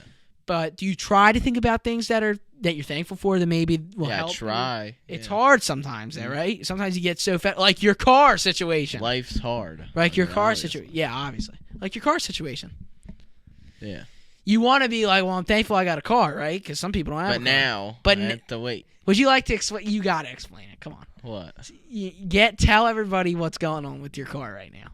But do you try to think about things that you're thankful for that maybe will help? Yeah, try. It's hard sometimes, though, right? Sometimes you get so fat, like your car situation. Life's hard. Like your car situation. Yeah, obviously. Like your car situation. Yeah. You want to be like, well, I'm thankful I got a car, right? Because some people don't have a car. Now, I have to wait. Would you like to explain? You got to explain it. Come on. What? Tell everybody what's going on with your car right now.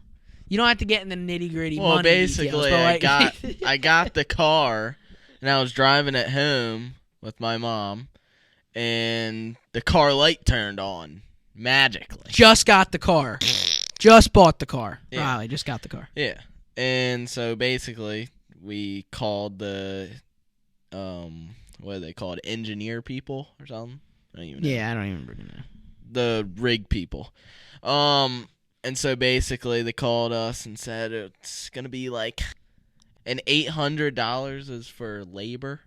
You don't have to get in the nitty-gritty money basically, details, but I got the car, and I was driving it home with my mom, and the car light turned on magically. Just got the car. Just bought the car. Yeah. Riley just got the car. Yeah. And so basically, we called the, what are they called? Engineer people or something? I don't even know. Yeah, I don't even know. The rig people. And so basically, they called us and said it's going to be like an $800 is for labor.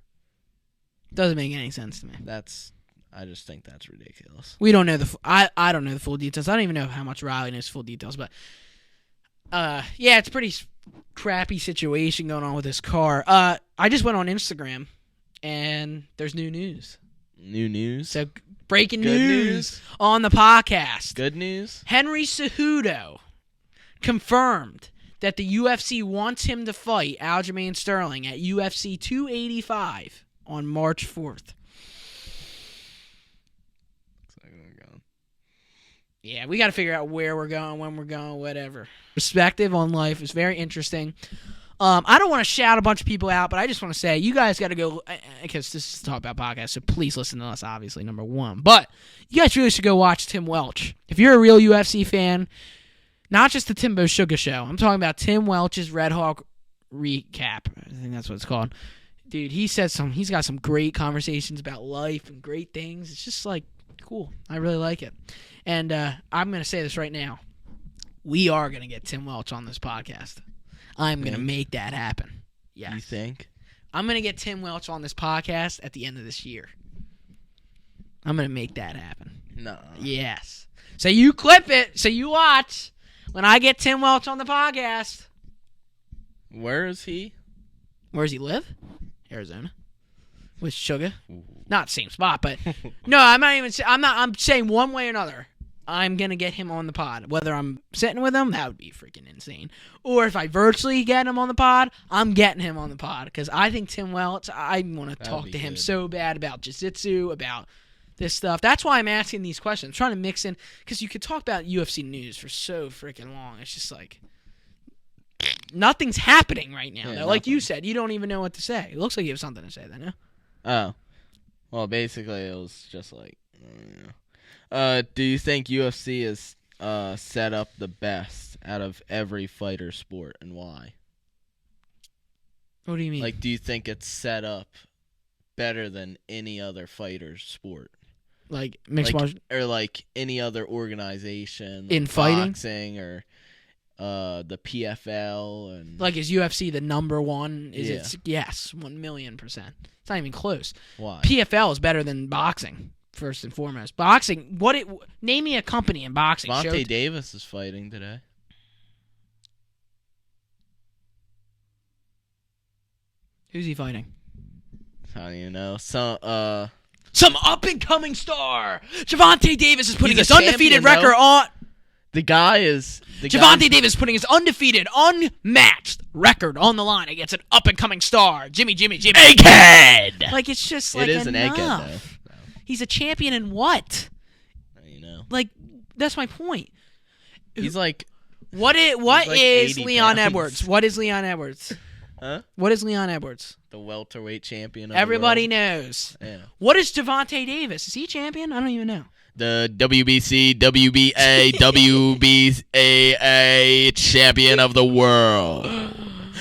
Doesn't make any sense to me. I just think that's ridiculous. We don't know I don't know the full details. I don't even know how much Riley knows full details, but yeah, it's a pretty crappy situation going on with this car. I just went on Instagram, and there's new news. New news? So breaking Good news on the podcast. Good news? Henry Cejudo confirmed that the UFC wants him to fight Aljamain Sterling at UFC 285 on March 4th. Yeah, we got to figure out where we're going, when we're going, whatever. Perspective on life is very interesting. I don't want to shout a bunch of people out, but I just want to say you guys got to go, because this is a Talk About podcast, so please listen to us, obviously, number one. But you guys really should go watch Tim Welch. If you're a real UFC fan, not just the Timbo Suga show, I'm talking about Tim Welch's Red Hawk recap. I think that's what it's called. Dude, he's got some great conversations about life and great things. It's just like cool. I really like it. And I'm going to say this right now. We are going to get Tim Welch on this podcast. I'm going to make that happen. Yes. You think? I'm going to get Tim Welch on this podcast at the end of this year. I'm going to make that happen. No. Yes. So you clip it. So you watch when I get Tim Welch on the podcast. Where is he? Where does he live? Arizona. With Suga. Not same spot, but no, I'm saying one way or another. I'm going to get him on the pod. Whether I'm sitting with him, that would be freaking insane. Or if I virtually get him on the pod, I'm getting him on the pod. Because I think Tim Welch, I want to talk to him so bad about jiu-jitsu, about this stuff. That's why I'm asking these questions. I'm trying to mix in. Because you could talk about UFC news for so freaking long. It's just like, nothing's happening right now. Yeah, like you said, you don't even know what to say. It looks like you have something to say then, no? Oh. Well, basically, it was just like, do you think UFC is set up the best out of every fighter sport, and why? What do you mean? Like, do you think it's set up better than any other fighter sport? Like mixed martial, or like any other organization in like fighting, boxing, or the PFL, and like is UFC the number one? Is Yeah. it? Yes, 1,000,000%. It's not even close. Why? PFL is better than boxing. First and foremost, boxing. Name me a company in boxing. Monte Davis is fighting today. Who's he fighting? How do you know? Some up and coming star. Javante Davis is putting He's his a undefeated champion, record though. on. The guy is Javante Davis putting his undefeated, unmatched record on the line against an up and coming star, Jimmy. Egghead! Like it's just It like is an enough. egghead, though. He's a champion in what? You know, Like that's my point. he's like, What is like 80 Leon pounds. Edwards? What is Leon Edwards? huh? What is Leon Edwards? The welterweight champion. Of Everybody the world. knows. Yeah. What is Javante Davis? Is he champion? I don't even know. The WBC, WBA, WBAA champion of the world.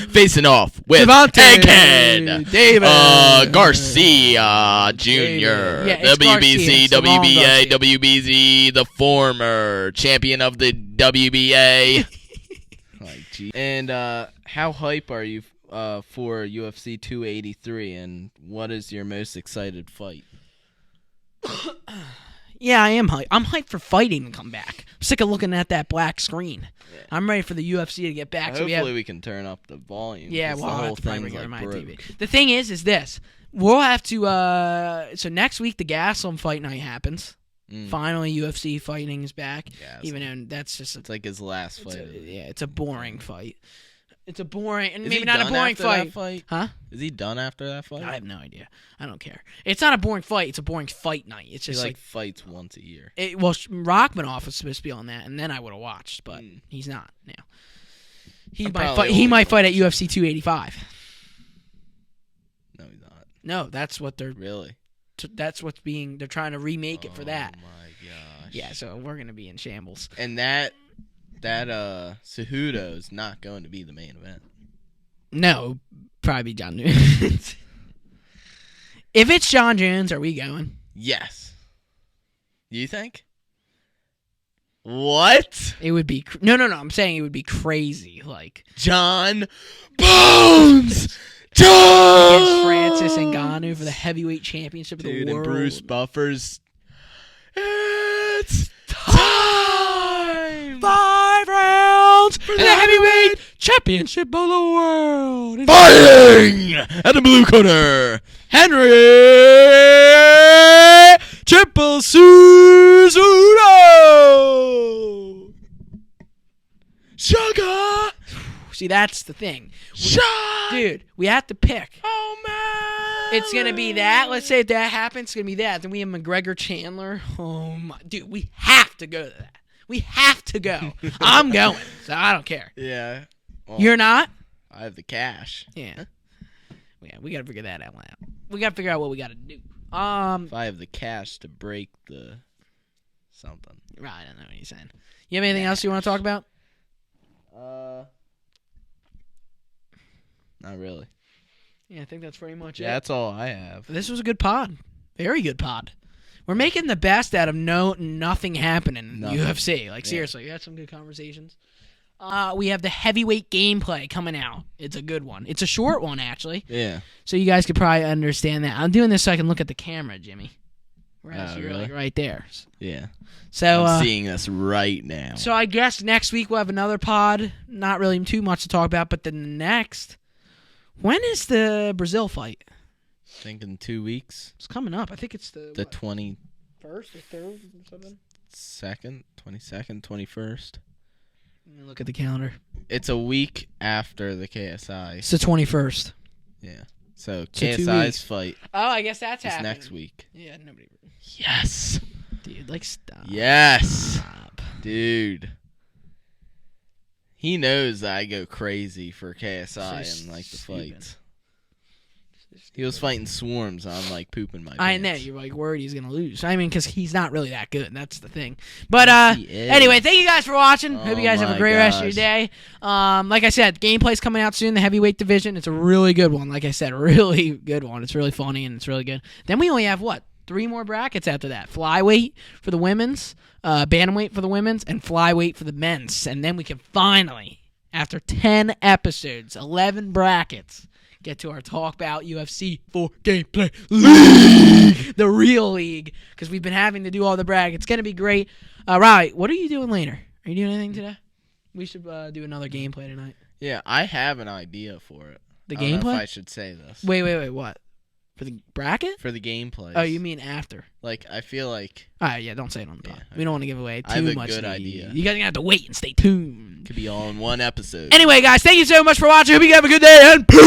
facing off with Devontae Egghead Davis. Garcia Jr. Yeah, it's WBC, Garcia. It's the wrong WBA, Garcia. WBZ, the former champion of the WBA. Like, gee. And how hype are you for UFC 283, and what is your most excited fight? Yeah, I am hyped. I'm hyped for fighting to come back. I'm sick of looking at that black screen. Yeah. I'm ready for the UFC to get back. Hopefully we can turn up the volume. Yeah, well, the I'll whole have to probably thing's bring it like on my broke. TV. The thing is this. We'll have to, so next week the Gaslam fight night happens. Finally, UFC fighting is back. Gaslam. Even though that's just It's like his last fight. it's a boring fight. It's a boring, and Is maybe he not a done boring after fight. that fight. Huh? Is he done after that fight? I have no idea. I don't care. It's not a boring fight. It's a boring fight night. It's just he fights once a year. Rockmanoff was supposed to be on that, and then I would have watched, but he's not now. He might fight at UFC 285. No, he's not. No, that's what they're Really. That's what's being. They're trying to remake it for that. Oh my gosh. Yeah, so we're gonna be in shambles. And that Cejudo is not going to be the main event. No, probably John Jones. If it's John Jones, are we going? Yes. You think? What? It would be no. I'm saying it would be crazy. Like John Bones. against Francis Ngannou for the heavyweight championship of the Dude, world. and Bruce Buffer's. It's time. 5 rounds for the heavyweight championship of the world. Fighting at the blue corner, Henry Triple Cejudo. Suga. See, that's the thing. Shot. Dude, we have to pick. Oh man. It's going to be that. Let's say if that happens, it's going to be that. Then we have McGregor Chandler. Oh my. Dude, we have to go to that. We have to go. I'm going, so I don't care. Yeah. Well, You're not? I have the cash. Yeah. Yeah, we got to figure that out. We got to figure out what we got to do. If I have the cash to break the something. Right, I don't know what you're saying. You have anything else you want to talk about? Not really. Yeah, I think that's pretty much Yeah, it. that's all I have. This was a good pod. Very good pod. We're making the best out of nothing happening in the UFC. Like, seriously, we had some good conversations. We have the heavyweight gameplay coming out. It's a good one. It's a short one, actually. Yeah. So you guys could probably understand that. I'm doing this so I can look at the camera, Jimmy. Whereas you're really? like right there. Yeah. So I'm seeing this right now. So I guess next week we'll have another pod. Not really too much to talk about, but then the next. When is the Brazil fight? I think in 2 weeks. It's coming up. I think it's the 21st or 3rd or something. 22nd, 21st. Let me look at the calendar. It's a week after the KSI. It's the 21st. Yeah. So 2 KSI's weeks. fight Oh, I guess that's is happening. next week. Yeah, nobody. Yes. Dude, like stop. Yes. Stop. Dude. He knows that I go crazy for KSI So and like the stupid. fights. He was fighting Swarms. I'm like pooping my pants. I know you're like worried he's gonna lose. I mean, because he's not really that good. That's the thing. But anyway, thank you guys for watching. Hope you guys have a great rest of your day. Like I said, gameplay's coming out soon. The heavyweight division. It's a really good one. Like I said, a really good one. It's really funny and it's really good. Then we only have 3 more brackets after that: flyweight for the women's, bantamweight for the women's, and flyweight for the men's. And then we can finally, after 10 episodes, 11 brackets, get to our Talk About UFC 4 Gameplay League, the real league, because we've been having to do all the brackets. It's going to be great. Riley, what are you doing later? Are you doing anything today? We should do another gameplay tonight. Yeah, I have an idea for it. The I don't know gameplay? if I should say this. Wait, what? For the bracket? For the gameplay. Oh, you mean after? Like, I feel like All right, yeah, don't say it on the pod. Yeah, We don't want to give away I have too a much. good idea. You guys are going to have to wait and stay tuned. it could be all in one episode. Anyway, guys, thank you so much for watching. Hope you have a good day, and peace!